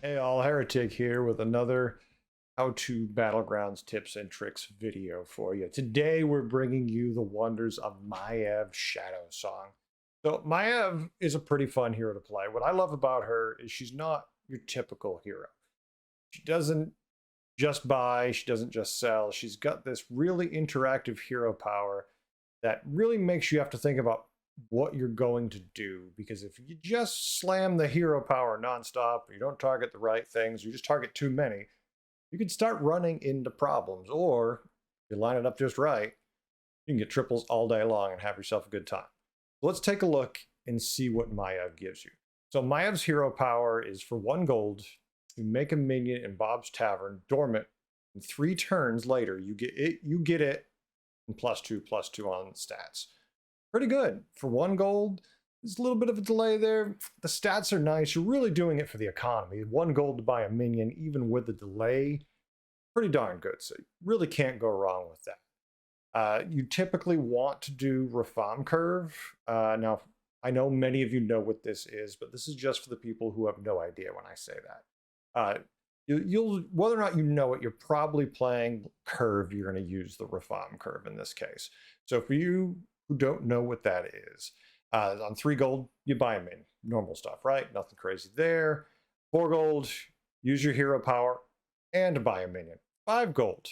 Hey all, Heretic here with another how-to Battlegrounds tips and tricks video for you. Today we're bringing you the wonders of Maiev Shadow Song. So Maiev is a pretty fun hero to play. What I love about her is she's not your typical hero. She doesn't just buy, she doesn't just sell. She's got this really interactive hero power that really makes you have to think about what you're going to do, because if you just slam the hero power nonstop, you don't target the right things, you just target too many, you can start running into problems. Or if you line it up just right, you can get triples all day long and have yourself a good time. So let's take a look and see what Maiev gives you. So Maiev's hero power is for 1 gold, you make a minion in Bob's Tavern dormant, and 3 turns later you get it and +2/+2 on stats. Pretty good. For 1 gold, there's a little bit of a delay there. The stats are nice. You're really doing it for the economy. 1 gold to buy a minion, even with the delay, pretty darn good. So you really can't go wrong with that. You typically want to do Reform Curve. Now, I know many of you know what this is, but this is just for the people who have no idea when I say that. You'll whether or not you know it, you're probably playing Curve. You're going to use the Reform Curve in this case. So for you who don't know what that is, on 3 gold, you buy them in. Normal stuff, right? Nothing crazy there. 4 gold, use your hero power and buy a minion. 5 gold,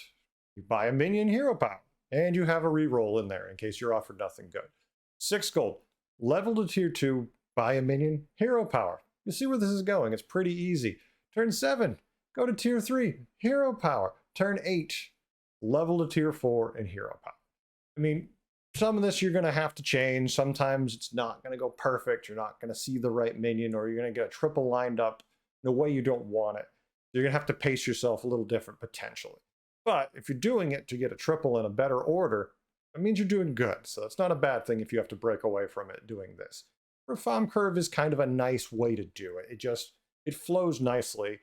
you buy a minion hero power, and you have a reroll in there in case you're offered nothing good. 6 gold, level to tier 2, buy a minion hero power. You see where this is going. It's pretty easy. Turn 7, go to tier 3, hero power. Turn 8, level to tier 4 and hero power. I mean, some of this you're going to have to change. Sometimes it's not going to go perfect. You're not going to see the right minion, or you're going to get a triple lined up in a way you don't want it. You're going to have to pace yourself a little different potentially. But if you're doing it to get a triple in a better order, that means you're doing good. So it's not a bad thing if you have to break away from it doing this. Reform Curve is kind of a nice way to do it. It flows nicely,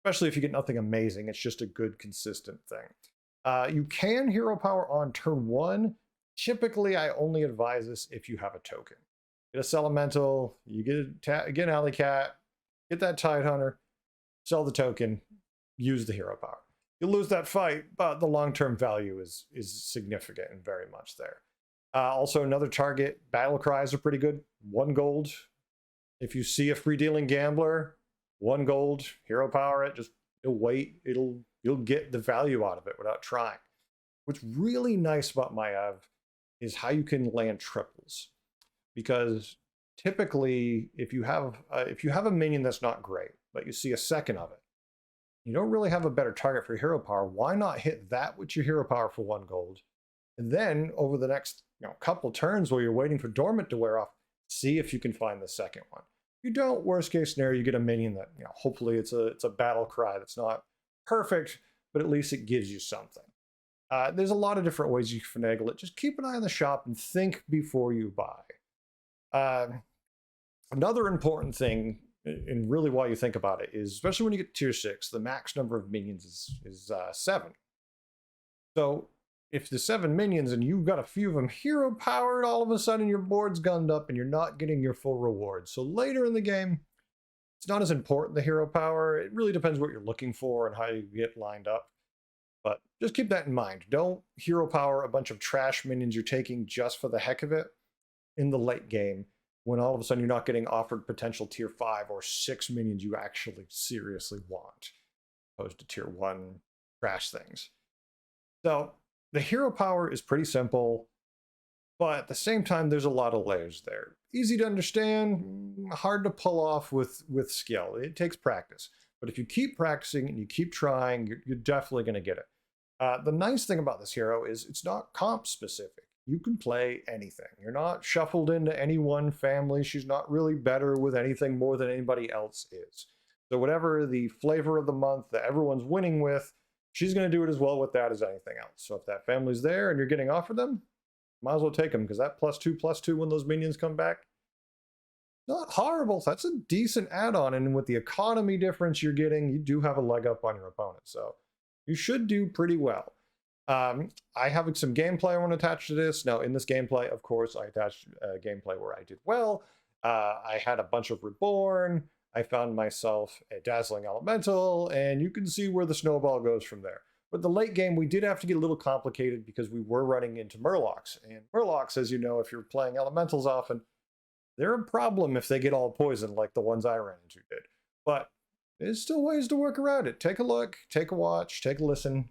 especially if you get nothing amazing. It's just a good, consistent thing. You can hero power on turn 1. Typically, I only advise this if you have a token. Get a Elemental, you get an Alley Cat, get that Tide Hunter, sell the token, use the hero power. You'll lose that fight, but the long-term value is significant and very much there. Also, another target, Battle Cries are pretty good. 1 gold. If you see a free-dealing gambler, 1 gold, hero power it, you'll wait. You'll get the value out of it without trying. What's really nice about Maiev is how you can land triples, because typically if you have a minion that's not great, but you see a second of it, you don't really have a better target for hero power. Why not hit that with your hero power for 1 gold, and then over the next couple turns while you're waiting for dormant to wear off, see if you can find the second one. If you don't, worst case scenario, you get a minion that hopefully it's a battle cry that's not perfect, but at least it gives you something. There's a lot of different ways you can finagle it. Just keep an eye on the shop and think before you buy. Another important thing, and really why you think about it, is especially when you get to tier 6, the max number of minions is 7. So if the 7 minions and you've got a few of them hero powered, all of a sudden your board's gunned up and you're not getting your full reward. So later in the game, it's not as important, the hero power. It really depends what you're looking for and how you get lined up. But just keep that in mind. Don't hero power a bunch of trash minions you're taking just for the heck of it in the late game, when all of a sudden you're not getting offered potential tier 5 or 6 minions you actually seriously want, opposed to tier 1 trash things. So the hero power is pretty simple, but at the same time, there's a lot of layers there. Easy to understand, hard to pull off with skill. It takes practice. But if you keep practicing and you keep trying, you're definitely going to get it. The nice thing about this hero is it's not comp specific. You can play anything. You're not shuffled into any one family. She's not really better with anything more than anybody else is. So whatever the flavor of the month that everyone's winning with, she's going to do it as well with that as anything else. So if that family's there and you're getting offered them, might as well take them, because that +2/+2 when those minions come back, not horrible. That's a decent add-on, and with the economy difference you're getting, you do have a leg up on your opponent. So you should do pretty well. I have some gameplay I want to attach to this. Now, in this gameplay, of course, I attached gameplay where I did well. I had a bunch of Reborn. I found myself a Dazzling Elemental, and you can see where the snowball goes from there. But the late game, we did have to get a little complicated because we were running into Murlocs. And Murlocs, as you know, if you're playing Elementals often, they're a problem if they get all poisoned like the ones I ran into did. But there's still ways to work around it. Take a look, take a watch, take a listen.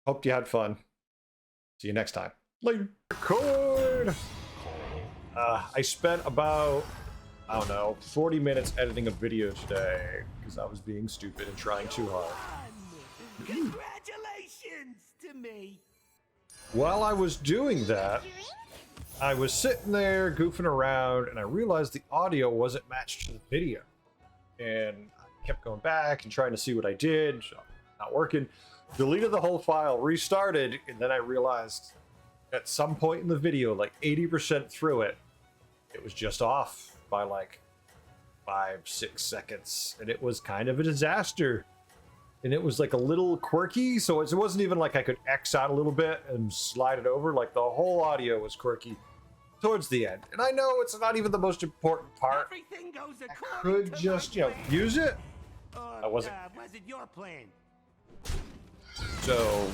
Hope you had fun. See you next time. Later. Record! I spent about, I don't know, 40 minutes editing a video today because I was being stupid and trying too hard. Congratulations to me. While I was doing that, I was sitting there goofing around and I realized the audio wasn't matched to the video. And I kept going back and trying to see what I did. So not working. Deleted the whole file, restarted, and then I realized at some point in the video, like 80% through it, it was just off by like 5-6 seconds. And it was kind of a disaster. And it was like a little quirky, so it wasn't even like I could X out a little bit and slide it over. Like the whole audio was quirky towards the end. And I know it's not even the most important part. Everything goes I according could to just, my plan. use it. I Was wasn't. it your plan? So,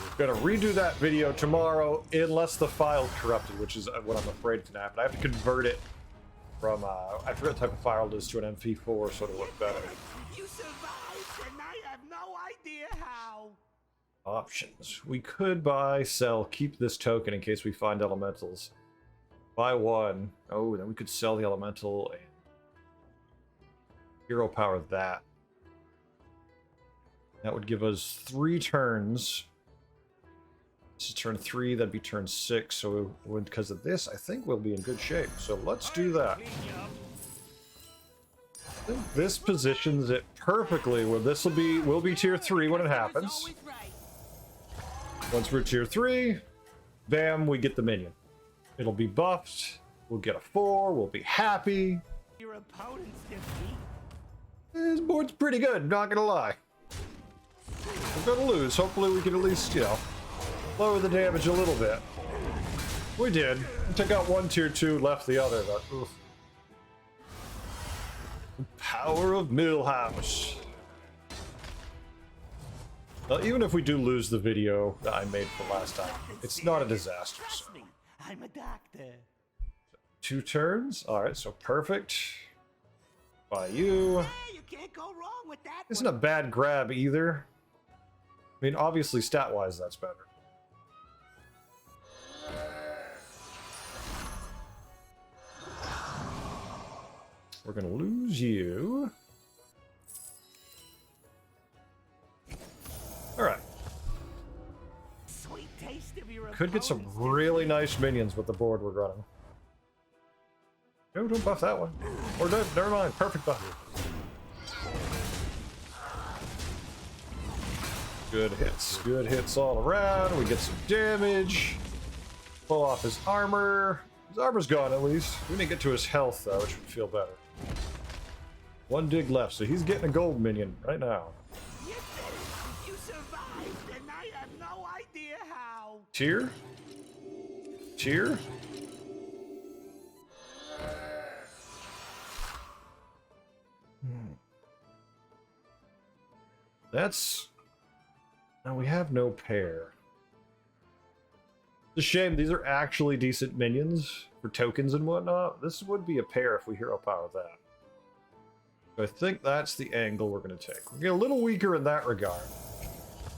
we're gonna redo that video tomorrow, unless the file's corrupted, which is what I'm afraid is gonna happen. I have to convert it from, I forget what type of file it is, to an MP4 so it'll look better. You survived, and I have no idea how. Options. We could buy, sell, keep this token in case we find elementals. Buy one. Oh, then we could sell the elemental and hero power that. That would give us 3 turns. This is turn 3, that'd be turn 6. So because of this, I think we'll be in good shape. So let's do that. I think this positions it perfectly where this will be tier 3 when it happens. Once we're tier 3, bam, we get the minion. It'll be buffed. We'll get a 4. We'll be happy. Your opponent's defeat. This board's pretty good, not gonna lie. We're gonna lose. Hopefully we can at least, lower the damage a little bit. We did. We took out one tier 2, left the other, but oof. The power of Millhouse. Even if we do lose the video that I made for last time, it's not a disaster. So. Trust me, I'm a doctor. 2 turns. All right, so perfect. By you. Hey, you can't go wrong with that. Isn't a bad grab either. I mean, obviously, stat-wise, that's better. We're gonna lose you. All right. Sweet taste of your Could get some opponent's really nice minions with the board we're running. No, don't buff that one. Or no, never mind. Perfect buff. Good hits. Good hits all around. We get some damage. Pull off his armor. His armor's gone at least. We didn't get to his health though, which would feel better. 1 dig left, so he's getting a gold minion right now. You did it. You survived, and I have no idea how. Tier? Tier? That's... Now we have no pair. It's a shame, these are actually decent minions for tokens and whatnot. This would be a pair if we hero power that. So I think that's the angle we're going to take. We're get a little weaker in that regard.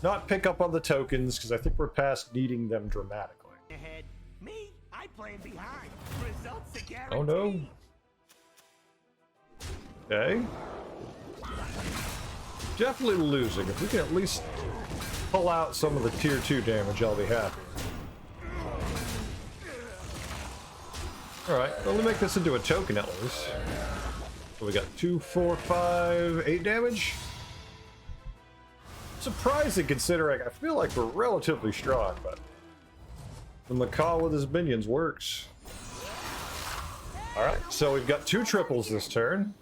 Not pick up on the tokens, because I think we're past needing them dramatically. Ahead. Me, I play behind. Results are guaranteed. Oh no. Okay. Definitely losing. If we can at least pull out some of the tier 2 damage, I'll be happy. Alright, well, let me make this into a token at least. So we got 2, 4, 5, 8 damage. Surprising considering I feel like we're relatively strong, but the Macaw with his minions works. Alright, so we've got 2 triples this turn.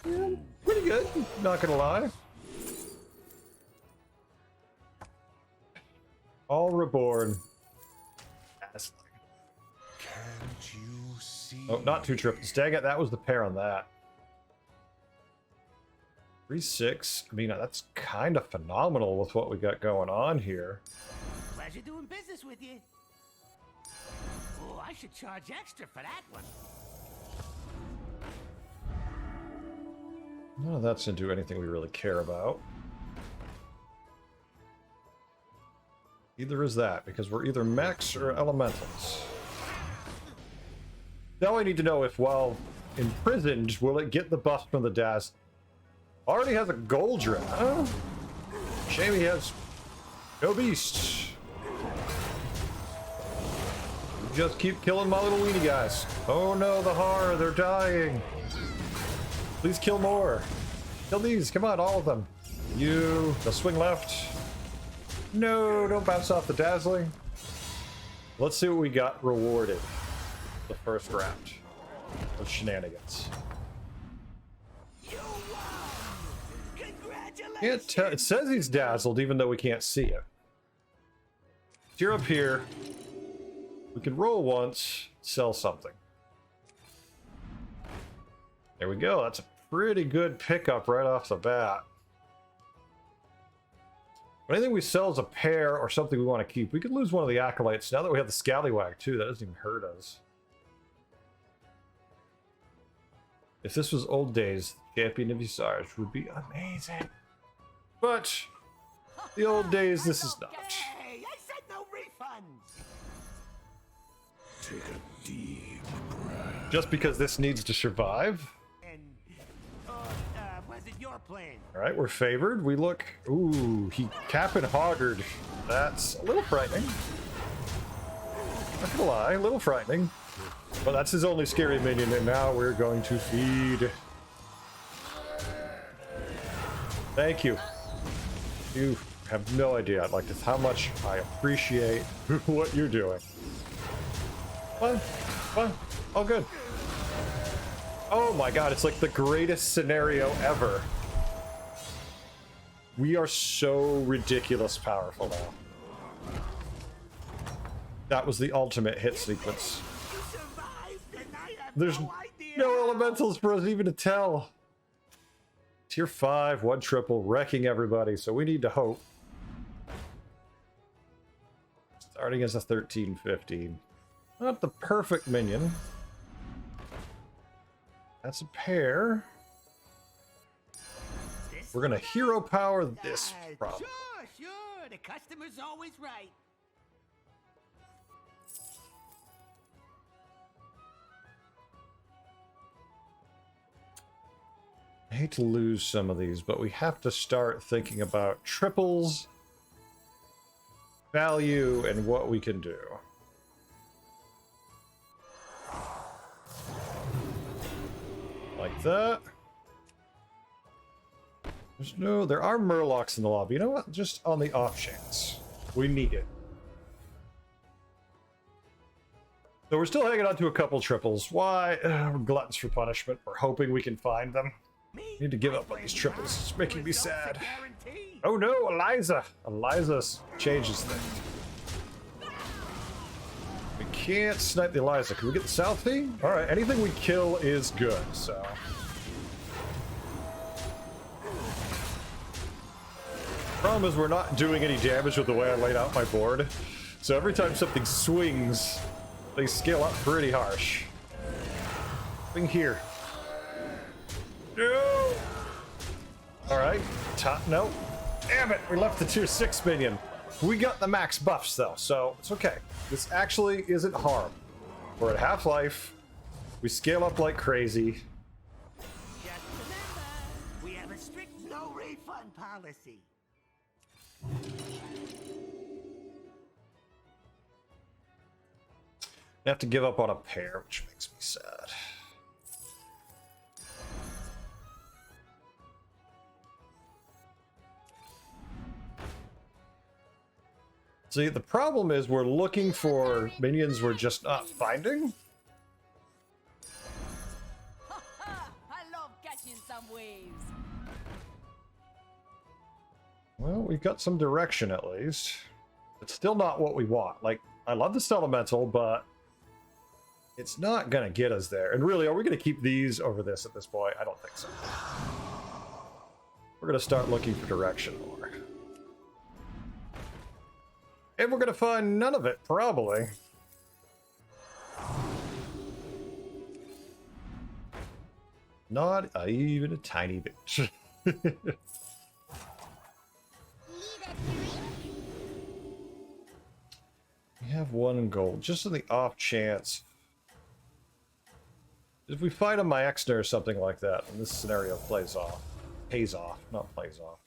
Yeah, pretty good, not gonna lie. All reborn. Can't you see? Oh, not 2 triples. Dang it, that was the pair on that. 3-6. I mean, that's kind of phenomenal with what we got going on here. Pleasure doing business with you. Oh, I should charge extra for that one. None of that's into anything we really care about. Either is that, because we're either mechs or elementals. Now I need to know if, while imprisoned, will it get the buff from the Daz? Already has a gold drip, huh? Shame he has no beast. Just keep killing my little weenie guys. Oh no, the horror, they're dying. Please kill more. Kill these, come on, all of them. You, they'll swing left. No, don't bounce off the dazzling. Let's see what we got rewarded the first round of shenanigans. You won! Congratulations! Can't tell. It says he's dazzled, even though we can't see it. If you're up here, we can roll once, sell something. There we go. That's a pretty good pickup right off the bat. But anything we sell is a pair or something we want to keep. We could lose one of the acolytes. Now that we have the scallywag too, that doesn't even hurt us. If this was old days, Champion of Visage would be amazing. But the old days, this is not. Hey, I said no refunds. Take a deep breath. Just because this needs to survive. And was it your plan? All right, we're favored. We look. Ooh, he cap and hoggard. That's a little frightening. Not gonna lie, a little frightening. But that's his only scary minion, and now we're going to feed. Thank you. You have no idea, like, just how much I appreciate what you're doing. Fine, all good. Oh my god, it's like the greatest scenario ever. We are so ridiculous powerful now. That was the ultimate hit sequence. You survived, and I have There's no idea. no elementals for us even to tell. Tier 5, 1 triple, wrecking everybody, so we need to hope. Starting as a 13-15. Not the perfect minion. That's a pair. We're gonna hero power this problem. Sure. The customer's always right. I hate to lose some of these, but we have to start thinking about triples, value, and what we can do. Like that. There are murlocs in the lobby. You know what? Just on the off chance. We need it. So we're still hanging on to a couple triples. Why? We're gluttons for punishment. We're hoping we can find them. Need to give up on these triples. It's making me sad. Oh no, Eliza! Eliza changes things. We can't snipe the Eliza. Can we get the Southie? Alright, anything we kill is good, so. Problem is we're not doing any damage with the way I laid out my board. So every time something swings, they scale up pretty harsh. Thing here. No! Alright, top, no. Damn it, we left the tier 6 minion. We got the max buffs though, so it's okay. This actually isn't harm. We're at half-life. We scale up like crazy. Just remember, we have a strict no refund policy. I have to give up on a pair, which makes me sad. See, the problem is we're looking for minions we're just not finding. I love catching some waves. Well, we've got some direction at least. It's still not what we want. Like, I love this elemental, but It's not gonna get us there. And really, are we gonna keep these over this at this point? I don't think so. We're gonna start looking for direction more. And we're gonna find none of it, probably. Not even a tiny bit. We have 1 gold, just in the off chance. If we find a Maexner or something like that, and this scenario pays off, not plays off.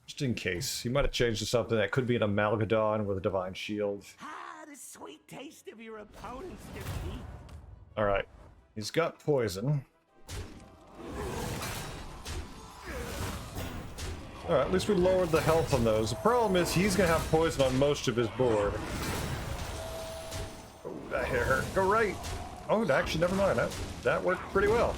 Just in case. He might have changed to something that could be an Amalgadon with a Divine Shield. Ah, the sweet taste of your opponent's defeat. Alright. He's got poison. Alright, at least we lowered the health on those. The problem is he's going to have poison on most of his board. Oh, that hit hurt. Go right! Oh, actually, never mind. That worked pretty well.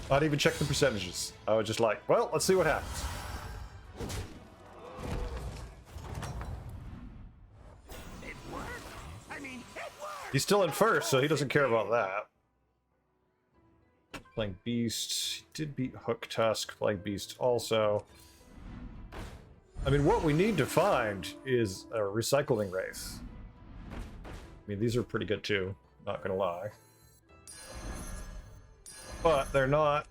Not even check the percentages. I was just like, well, let's see what happens. It worked. I mean, it worked. He's still in first, so he doesn't care about that. Playing Beast. He did beat Hook Tusk. Playing Beast also. I mean, what we need to find is a recycling race. I mean, these are pretty good too, not gonna lie. But they're not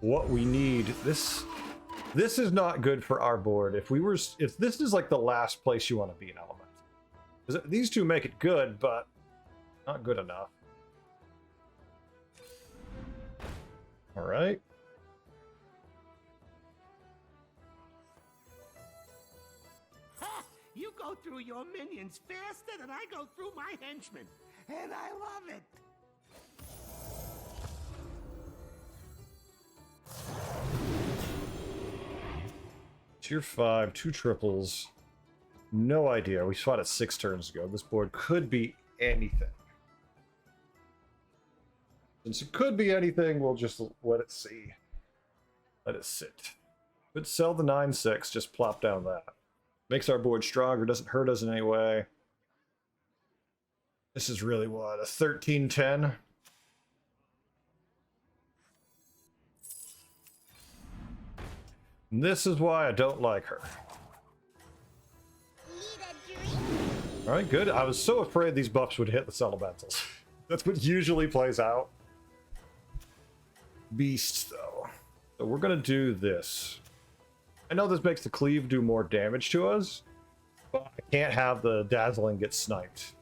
what we need. This is not good for our board. If this is like the last place you want to be in Element. Because these two make it good, but not good enough. Alright. Ha! You go through your minions faster than I go through my henchmen. And I love it. Tier 5, 2 triples. No idea. We fought it 6 turns ago. This board could be anything. Since it could be anything, we'll just let it see. Let it sit. Could sell the 9-6, just plop down that. Makes our board stronger, doesn't hurt us in any way. This is really what, a 13-10? And this is why I don't like her. Alright, good. I was so afraid these buffs would hit the elementals. That's what usually plays out. Beasts, though. So we're gonna do this. I know this makes the cleave do more damage to us, but I can't have the dazzling get sniped.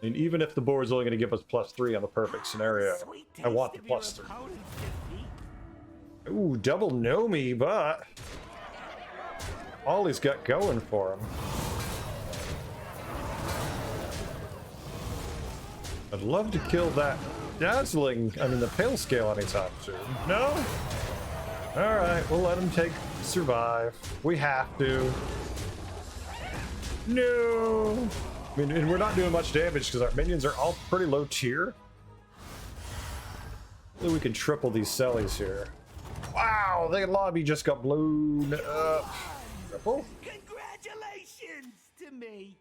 I mean, even if the board's only gonna give us +3 on the perfect scenario, I want the +3. Ooh, double Nomi, but all he's got going for him. I'd love to kill that dazzling, the pale scale anytime soon. No? Alright, we'll let him survive. We have to. No! I mean, and we're not doing much damage because our minions are all pretty low tier. Hopefully we can triple these sellies here. Wow, the lobby just got blown up. Triple? Congratulations to me.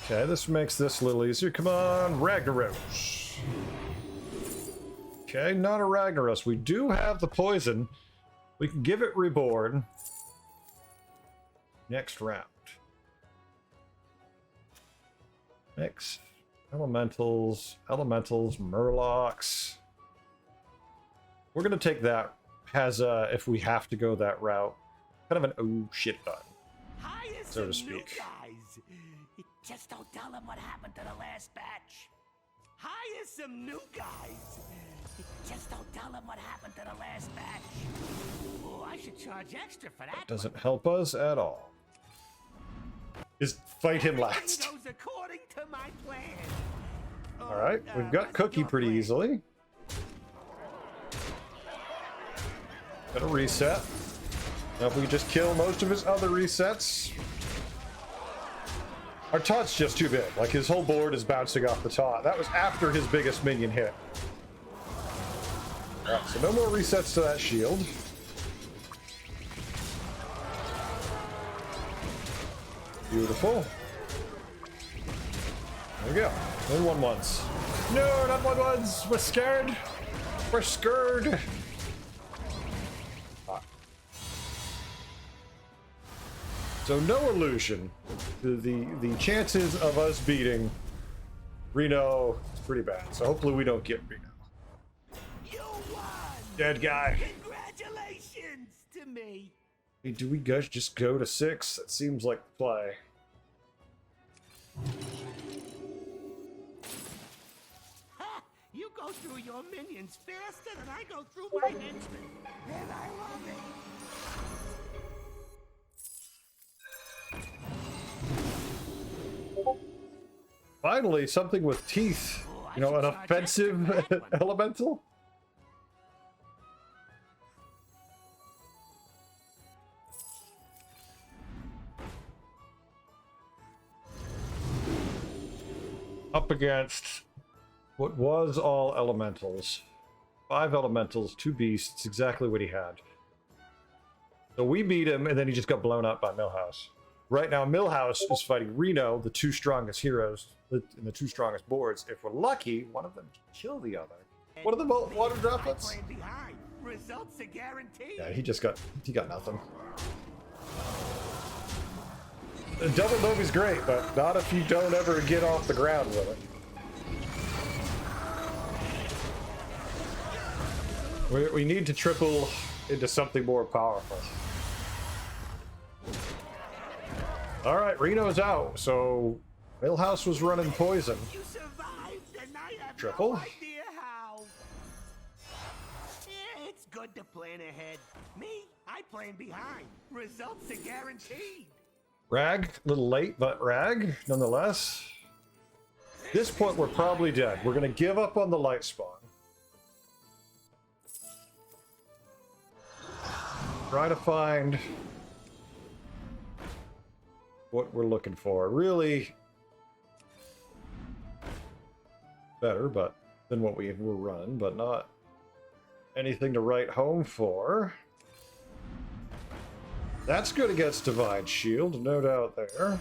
Okay, this makes this a little easier. Come on, Ragnaros. Okay, not a Ragnaros. We do have the poison. We can give it Reborn. Next round. Next. Elementals, Murlocs. We're gonna take that as if we have to go that route. Kind of an oh shit button, so to speak. Guys. Just don't tell them what happened to the last batch. Hire some new guys. Just don't tell them what happened to the last batch. Oh, I should charge extra for that. Doesn't help us at all. Just fight him last. Everything goes according to my plan. All right, we've got Cookie pretty easily. Got a reset. Now if we could just kill most of his other resets. Our taunt's just too big. Like, his whole board is bouncing off the taunt. That was after his biggest minion hit. Alright, so no more resets to that shield. Beautiful. There we go. Only one once. No, not one once. We're scared. We're scared. Ah. So no illusion. The chances of us beating Reno is pretty bad. So hopefully we don't get Reno. You won! Dead guy. Congratulations to me. Hey, do we guys just go to 6? That seems like the play. Ha! You go through your minions faster than I go through my henchmen. And I love it. Finally, something with teeth. Oh, You know, an I should charge offensive extra for that one. elemental. Up against what was all elementals. 5 elementals, 2 beasts, exactly what he had. So we beat him, and then he just got blown up by Millhouse. Right now, Millhouse is fighting Reno, the 2 strongest heroes, and the 2 strongest boards. If we're lucky, one of them can kill the other. What are the water droplets? I play behind. Results are guaranteed. Yeah, he got nothing. A double Novi's great, but not if you don't ever get off the ground with it. We need to triple into something more powerful. Alright, Reno's out, so Millhouse was running poison. You survived, and I have Triple. no idea how. Yeah, it's good to plan ahead. Me, I plan behind. Results are guaranteed. Rag, a little late, but Rag, nonetheless. At this point, we're probably dead. We're going to give up on the light spawn. Try to find what we're looking for. Really better, but than what we were running, but not anything to write home for. That's good against Divine Shield, no doubt there.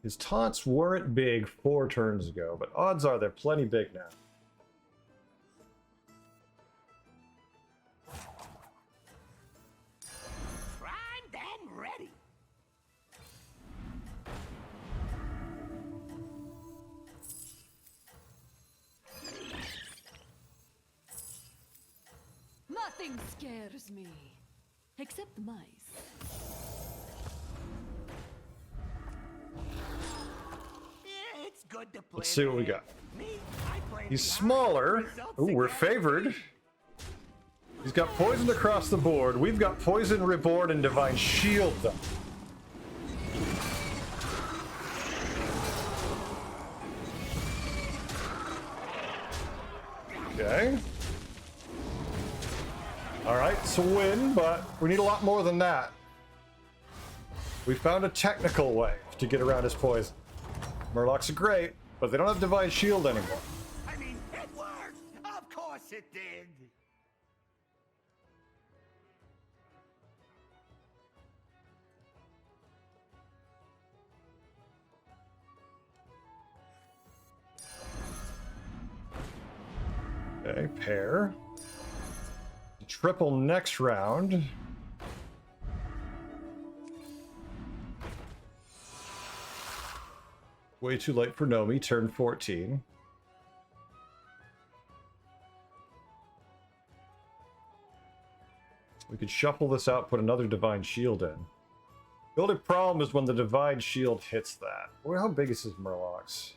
His taunts weren't big 4 turns ago, but odds are they're plenty big now. Primed and ready. Nothing scares me. Except the mice. Yeah, it's good to plan Let's see what we ahead. got. Me, I plan He's behind. smaller. Results Ooh, are we're guaranteed. favored. He's got poisoned across the board. We've got poison, reborn, and divine shield though. Okay. Alright, it's a win, but we need a lot more than that. We found a technical way to get around his poison. Murlocs are great, but they don't have divine shield anymore. I mean, it worked. Of course it did. Okay, pair. Triple next round. Way too late for Nomi, turn 14. We could shuffle this out, put another Divine Shield in. The only problem is when the Divine Shield hits that. Well, how big is his Murlocs?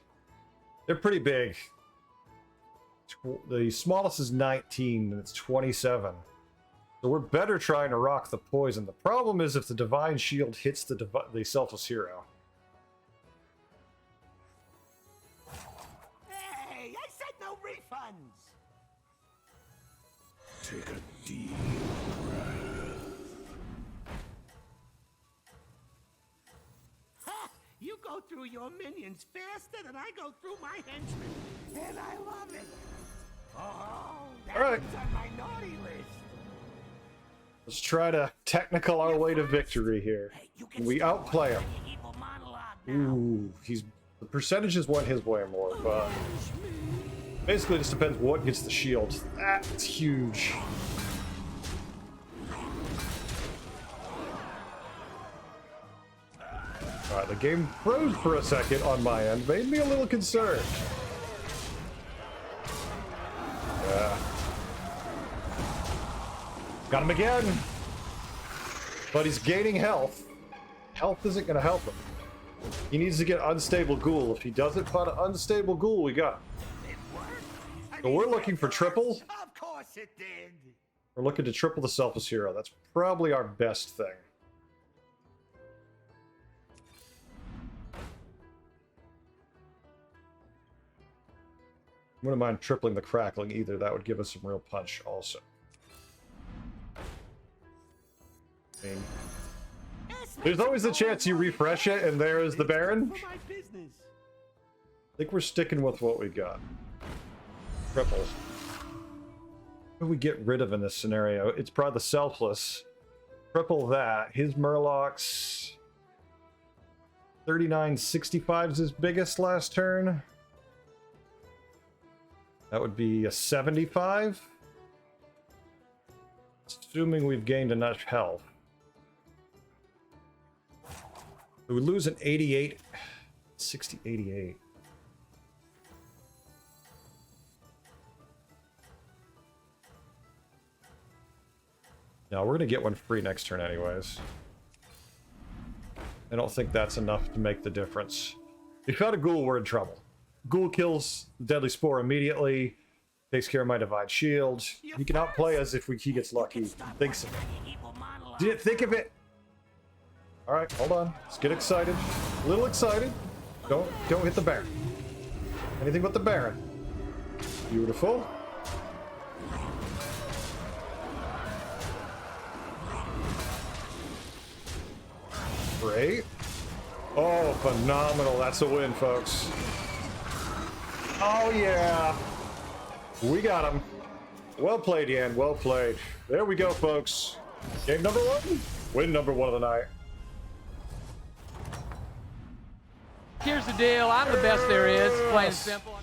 They're pretty big. The smallest is 19, and it's 27. So we're better trying to rock the poison. The problem is if the Divine Shield hits the Selfless Hero. Hey, I said no refunds. Take a deep breath. You go through your minions faster than I go through my henchmen, and I love it. Oh, that's All right. on my naughty list. Let's try to technical our way to victory here. Hey, you can We start outplay him. working on your evil monologue now. Ooh, the percentages went his way more, but basically it just depends what gets the shield. That's huge. Alright, the game froze for a second on my end, made me a little concerned. Yeah. Got him again! But he's gaining health. Health isn't gonna help him. He needs to get unstable ghoul. If he doesn't find an unstable ghoul, we got him. It worked. I So mean, we're looking for triple? Of course it did. We're looking to triple the selfless hero. That's probably our best thing. I wouldn't mind tripling the crackling either. That would give us some real punch also. I mean, there's always a chance you refresh it and there is the Baron. For my business. I think we're sticking with what we got. Triple. What do we get rid of in this scenario? It's probably the selfless. Triple that. His Murlocs. 3965 is his biggest last turn. That would be a 75. Assuming we've gained enough health. We would lose an 88. 60, 88. No, we're gonna get one free next turn anyways. I don't think that's enough to make the difference. If we found a ghoul, we're in trouble. Ghoul kills the deadly spore immediately, takes care of my divine shield. He can outplay us if he gets lucky. He thinks of it. Didn't think of it. All right, hold on. Let's get excited. A little excited. Don't hit the Baron. Anything but the Baron. Beautiful. Great. Oh, phenomenal. That's a win, folks. Oh, yeah. We got him. Well played, Yan. Well played. There we go, folks. Game number 1. Win number 1 of the night. Here's the deal. I'm the best there is. Plain and simple.